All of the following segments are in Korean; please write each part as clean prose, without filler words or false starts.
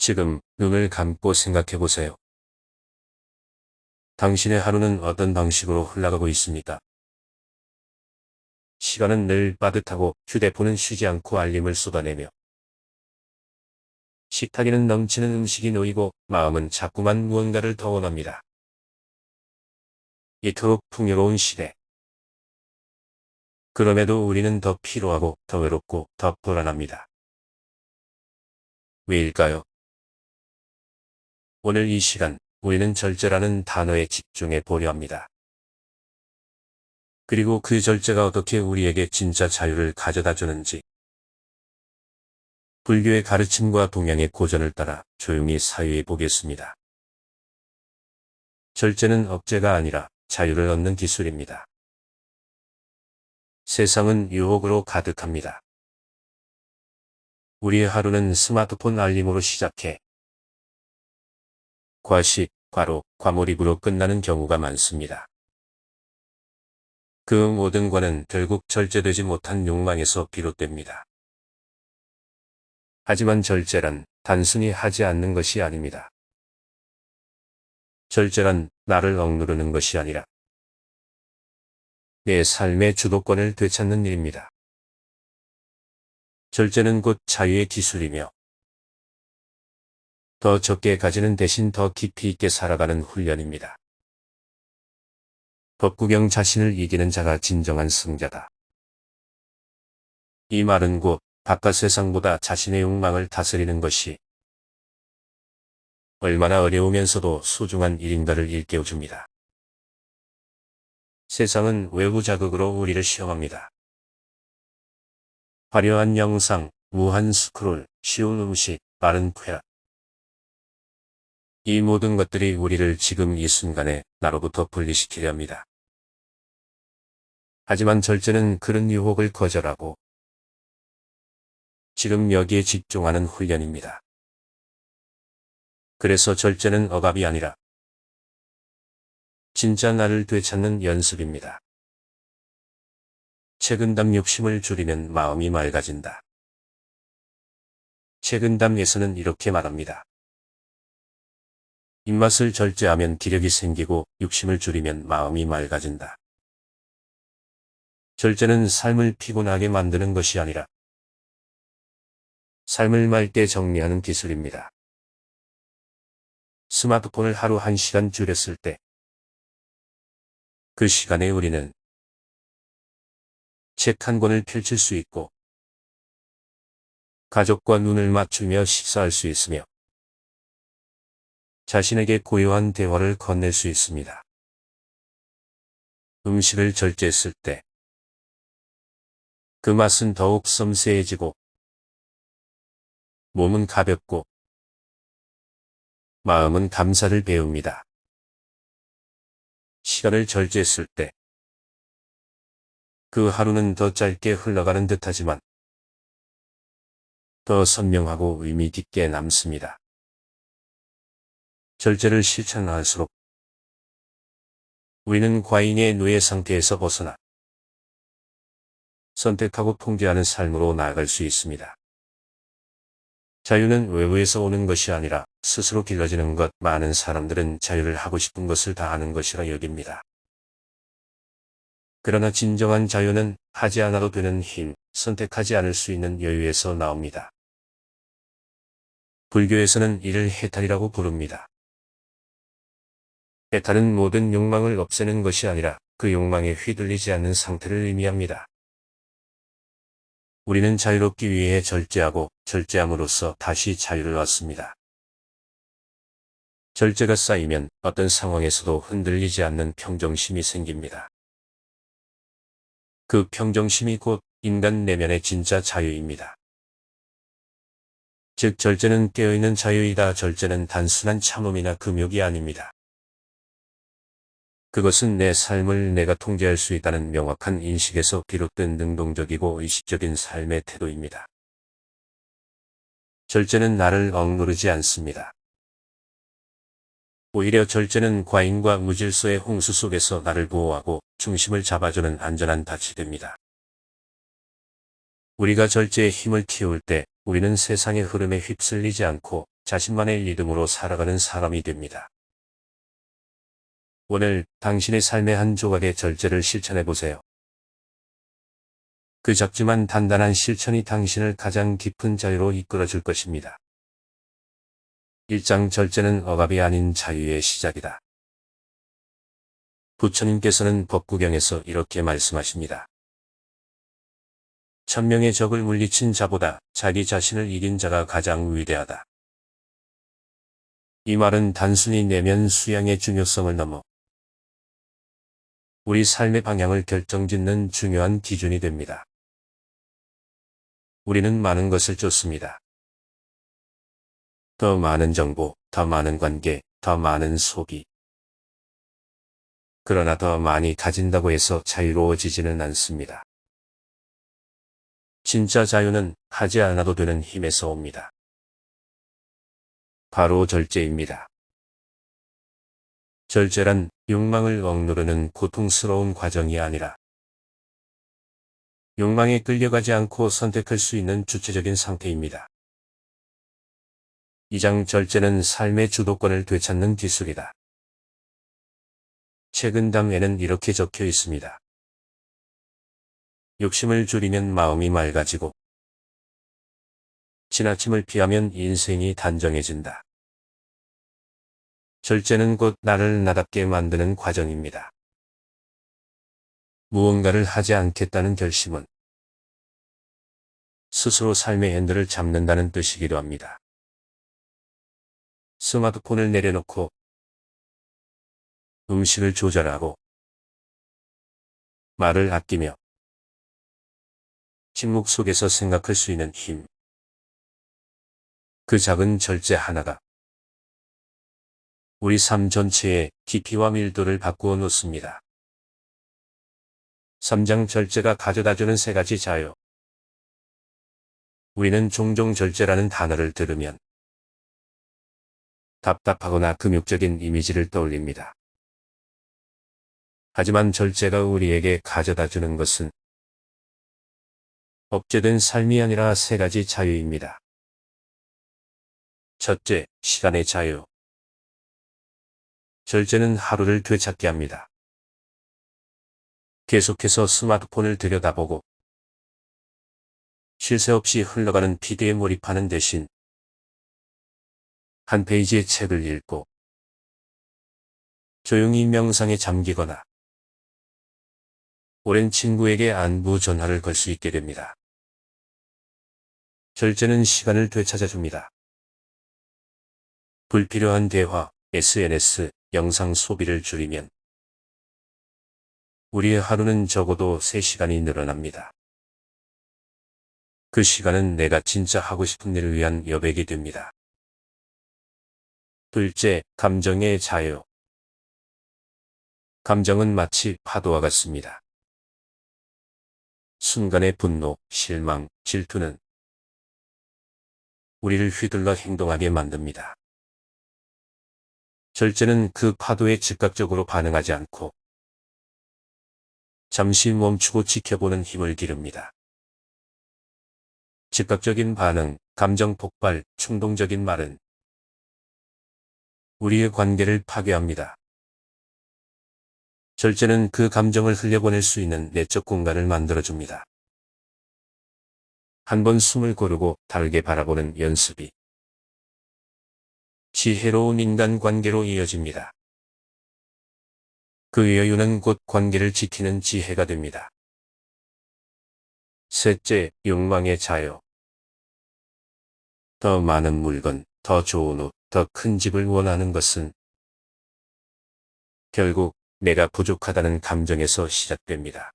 지금 눈을 감고 생각해 보세요. 당신의 하루는 어떤 방식으로 흘러가고 있습니까? 시간은 늘 빠듯하고 휴대폰은 쉬지 않고 알림을 쏟아내며 식탁에는 넘치는 음식이 놓이고 마음은 자꾸만 무언가를 더 원합니다. 이토록 풍요로운 시대. 그럼에도 우리는 더 피로하고 더 외롭고 더 불안합니다. 왜일까요? 오늘 이 시간 우리는 절제라는 단어에 집중해 보려 합니다. 그리고 그 절제가 어떻게 우리에게 진짜 자유를 가져다 주는지 불교의 가르침과 동양의 고전을 따라 조용히 사유해 보겠습니다. 절제는 억제가 아니라 자유를 얻는 기술입니다. 세상은 유혹으로 가득합니다. 우리의 하루는 스마트폰 알림으로 시작해 과식, 과로, 과몰입으로 끝나는 경우가 많습니다. 그 모든 과는 결국 절제되지 못한 욕망에서 비롯됩니다. 하지만 절제란 단순히 하지 않는 것이 아닙니다. 절제란 나를 억누르는 것이 아니라 내 삶의 주도권을 되찾는 일입니다. 절제는 곧 자유의 기술이며 더 적게 가지는 대신 더 깊이 있게 살아가는 훈련입니다. 법구경 자신을 이기는 자가 진정한 승자다. 이 말은 곧 바깥 세상보다 자신의 욕망을 다스리는 것이 얼마나 어려우면서도 소중한 일인가를 일깨워줍니다. 세상은 외부 자극으로 우리를 시험합니다. 화려한 영상, 무한 스크롤, 쉬운 음식, 빠른 쾌락. 이 모든 것들이 우리를 지금 이 순간에 나로부터 분리시키려 합니다. 하지만 절제는 그런 유혹을 거절하고 지금 여기에 집중하는 훈련입니다. 그래서 절제는 억압이 아니라 진짜 나를 되찾는 연습입니다. 책은담 욕심을 줄이면 마음이 맑아진다. 책은담에서는 이렇게 말합니다. 입맛을 절제하면 기력이 생기고 욕심을 줄이면 마음이 맑아진다. 절제는 삶을 피곤하게 만드는 것이 아니라 삶을 맑게 정리하는 기술입니다. 스마트폰을 하루 1시간 줄였을 때 그 시간에 우리는 책 한 권을 펼칠 수 있고 가족과 눈을 맞추며 식사할 수 있으며 자신에게 고요한 대화를 건넬 수 있습니다. 음식을 절제했을 때 그 맛은 더욱 섬세해지고 몸은 가볍고 마음은 감사를 배웁니다. 시간을 절제했을 때 그 하루는 더 짧게 흘러가는 듯하지만 더 선명하고 의미 깊게 남습니다. 절제를 실천할수록 우리는 과잉의 노예 상태에서 벗어나 선택하고 통제하는 삶으로 나아갈 수 있습니다. 자유는 외부에서 오는 것이 아니라 스스로 길러지는 것. 많은 사람들은 자유를 하고 싶은 것을 다 하는 것이라 여깁니다. 그러나 진정한 자유는 하지 않아도 되는 힘, 선택하지 않을 수 있는 여유에서 나옵니다. 불교에서는 이를 해탈이라고 부릅니다. 해탈은 모든 욕망을 없애는 것이 아니라 그 욕망에 휘둘리지 않는 상태를 의미합니다. 우리는 자유롭기 위해 절제하고 절제함으로써 다시 자유를 얻습니다. 절제가 쌓이면 어떤 상황에서도 흔들리지 않는 평정심이 생깁니다. 그 평정심이 곧 인간 내면의 진짜 자유입니다. 즉 절제는 깨어있는 자유이다. 절제는 단순한 참음이나 금욕이 아닙니다. 그것은 내 삶을 내가 통제할 수 있다는 명확한 인식에서 비롯된 능동적이고 의식적인 삶의 태도입니다. 절제는 나를 억누르지 않습니다. 오히려 절제는 과잉과 무질서의 홍수 속에서 나를 보호하고 중심을 잡아주는 안전한 닻이 됩니다. 우리가 절제의 힘을 키울 때 우리는 세상의 흐름에 휩쓸리지 않고 자신만의 리듬으로 살아가는 사람이 됩니다. 오늘 당신의 삶의 한 조각의 절제를 실천해 보세요. 그 작지만 단단한 실천이 당신을 가장 깊은 자유로 이끌어 줄 것입니다. 일장 절제는 억압이 아닌 자유의 시작이다. 부처님께서는 법구경에서 이렇게 말씀하십니다. 1000명의 적을 물리친 자보다 자기 자신을 이긴 자가 가장 위대하다. 이 말은 단순히 내면 수양의 중요성을 넘어 우리 삶의 방향을 결정짓는 중요한 기준이 됩니다. 우리는 많은 것을 쫓습니다. 더 많은 정보, 더 많은 관계, 더 많은 소비. 그러나 더 많이 가진다고 해서 자유로워지지는 않습니다. 진짜 자유는 하지 않아도 되는 힘에서 옵니다. 바로 절제입니다. 절제란 욕망을 억누르는 고통스러운 과정이 아니라 욕망에 끌려가지 않고 선택할 수 있는 주체적인 상태입니다. 이장 절제는 삶의 주도권을 되찾는 기술이다. 책은 담에는 이렇게 적혀 있습니다. 욕심을 줄이면 마음이 맑아지고 지나침을 피하면 인생이 단정해진다. 절제는 곧 나를 나답게 만드는 과정입니다. 무언가를 하지 않겠다는 결심은 스스로 삶의 핸들을 잡는다는 뜻이기도 합니다. 스마트폰을 내려놓고 음식을 조절하고 말을 아끼며 침묵 속에서 생각할 수 있는 힘. 그 작은 절제 하나가 우리 삶 전체의 깊이와 밀도를 바꾸어 놓습니다. 3장 절제가 가져다주는 3가지 자유. 우리는 종종 절제라는 단어를 들으면 답답하거나 금욕적인 이미지를 떠올립니다. 하지만 절제가 우리에게 가져다주는 것은 억제된 삶이 아니라 3가지 자유입니다. 첫째, 시간의 자유. 절제는 하루를 되찾게 합니다. 계속해서 스마트폰을 들여다보고 쉴 새 없이 흘러가는 피드에 몰입하는 대신 한 페이지의 책을 읽고 조용히 명상에 잠기거나 오랜 친구에게 안부 전화를 걸 수 있게 됩니다. 절제는 시간을 되찾아줍니다. 불필요한 대화, SNS, 영상 소비를 줄이면 우리의 하루는 적어도 3시간이 늘어납니다. 그 시간은 내가 진짜 하고 싶은 일을 위한 여백이 됩니다. 둘째, 감정의 자유. 감정은 마치 파도와 같습니다. 순간의 분노, 실망, 질투는 우리를 휘둘러 행동하게 만듭니다. 절제는 그 파도에 즉각적으로 반응하지 않고 잠시 멈추고 지켜보는 힘을 기릅니다. 즉각적인 반응, 감정 폭발, 충동적인 말은 우리의 관계를 파괴합니다. 절제는 그 감정을 흘려보낼 수 있는 내적 공간을 만들어줍니다. 한번 숨을 고르고 다르게 바라보는 연습이 지혜로운 인간관계로 이어집니다. 그 여유는 곧 관계를 지키는 지혜가 됩니다. 셋째, 욕망의 자유. 더 많은 물건, 더 좋은 옷, 더 큰 집을 원하는 것은 결국 내가 부족하다는 감정에서 시작됩니다.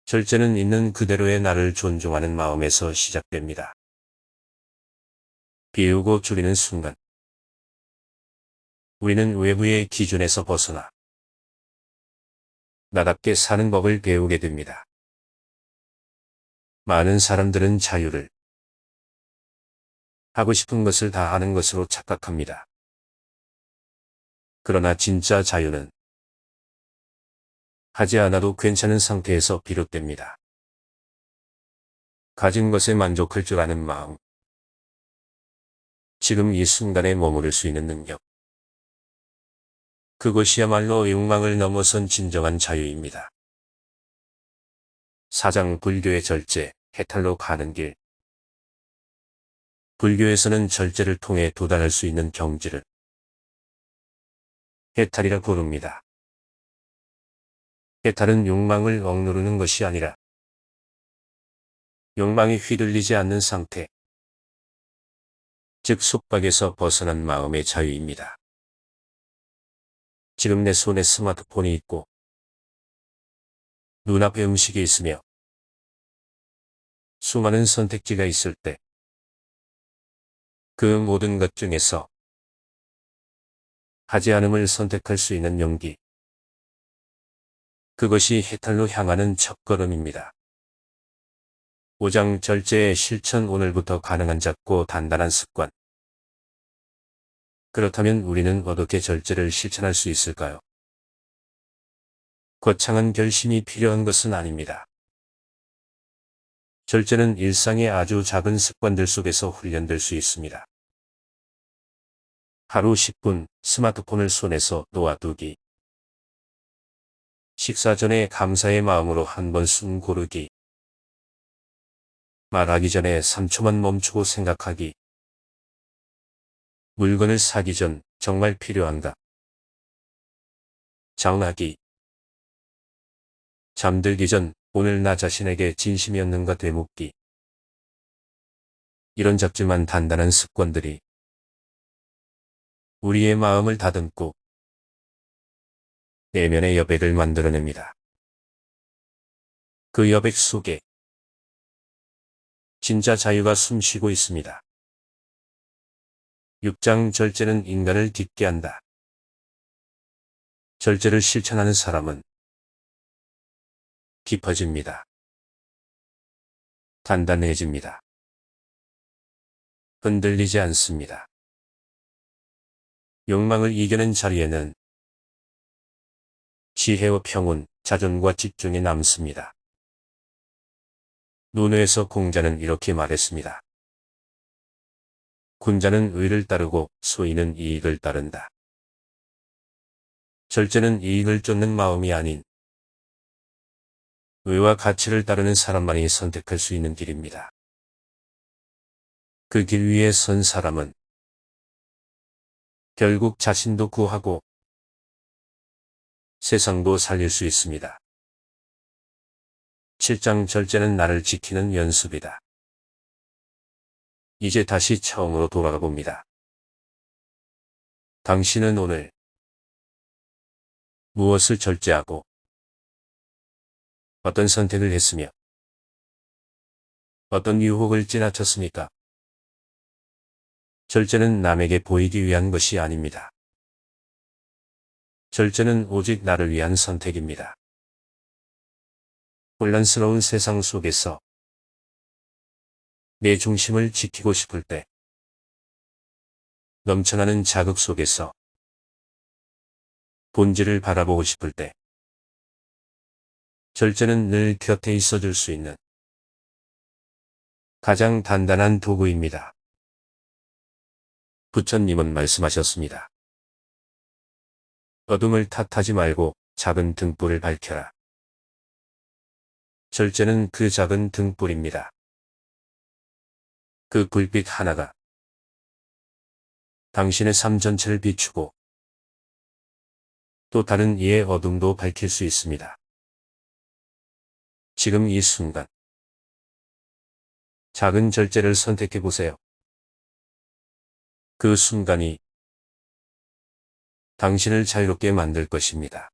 절제는 있는 그대로의 나를 존중하는 마음에서 시작됩니다. 비우고 줄이는 순간 우리는 외부의 기준에서 벗어나 나답게 사는 법을 배우게 됩니다. 많은 사람들은 자유를 하고 싶은 것을 다 하는 것으로 착각합니다. 그러나 진짜 자유는 하지 않아도 괜찮은 상태에서 비롯됩니다. 가진 것에 만족할 줄 아는 마음. 지금 이 순간에 머무를 수 있는 능력. 그것이야말로 욕망을 넘어선 진정한 자유입니다. 4장 불교의 절제, 해탈로 가는 길. 불교에서는 절제를 통해 도달할 수 있는 경지를 해탈이라 부릅니다. 해탈은 욕망을 억누르는 것이 아니라 욕망이 휘둘리지 않는 상태, 즉 속박에서 벗어난 마음의 자유입니다. 지금 내 손에 스마트폰이 있고 눈앞에 음식이 있으며 수많은 선택지가 있을 때 그 모든 것 중에서 하지 않음을 선택할 수 있는 용기. 그것이 해탈로 향하는 첫걸음입니다. 5장 절제의 실천. 오늘부터 가능한 작고 단단한 습관. 그렇다면 우리는 어떻게 절제를 실천할 수 있을까요? 거창한 결심이 필요한 것은 아닙니다. 절제는 일상의 아주 작은 습관들 속에서 훈련될 수 있습니다. 하루 10분 스마트폰을 손에서 놓아두기. 식사 전에 감사의 마음으로 한 번 숨 고르기. 말하기 전에 3초만 멈추고 생각하기. 물건을 사기 전 정말 필요한가? 정하기. 잠들기 전 오늘 나 자신에게 진심이었는가 되묻기. 이런 작지만 단단한 습관들이 우리의 마음을 다듬고 내면의 여백을 만들어냅니다. 그 여백 속에 진짜 자유가 숨쉬고 있습니다. 6장 절제는 인간을 깊게 한다. 절제를 실천하는 사람은 깊어집니다. 단단해집니다. 흔들리지 않습니다. 욕망을 이겨낸 자리에는 지혜와 평온, 자존과 집중이 남습니다. 논어에서 공자는 이렇게 말했습니다. 군자는 의를 따르고 소인은 이익을 따른다. 절제는 이익을 쫓는 마음이 아닌 의와 가치를 따르는 사람만이 선택할 수 있는 길입니다. 그 길 위에 선 사람은 결국 자신도 구하고 세상도 살릴 수 있습니다. 7장 절제는 나를 지키는 연습이다. 이제 다시 처음으로 돌아가 봅니다. 당신은 오늘 무엇을 절제하고 어떤 선택을 했으며 어떤 유혹을 지나쳤습니까? 절제는 남에게 보이기 위한 것이 아닙니다. 절제는 오직 나를 위한 선택입니다. 혼란스러운 세상 속에서 내 중심을 지키고 싶을 때, 넘쳐나는 자극 속에서 본질을 바라보고 싶을 때, 절제는 늘 곁에 있어줄 수 있는 가장 단단한 도구입니다. 부처님은 말씀하셨습니다. 어둠을 탓하지 말고 작은 등불을 밝혀라. 절제는 그 작은 등불입니다. 그 불빛 하나가 당신의 삶 전체를 비추고 또 다른 이의 어둠도 밝힐 수 있습니다. 지금 이 순간 작은 절제를 선택해 보세요. 그 순간이 당신을 자유롭게 만들 것입니다.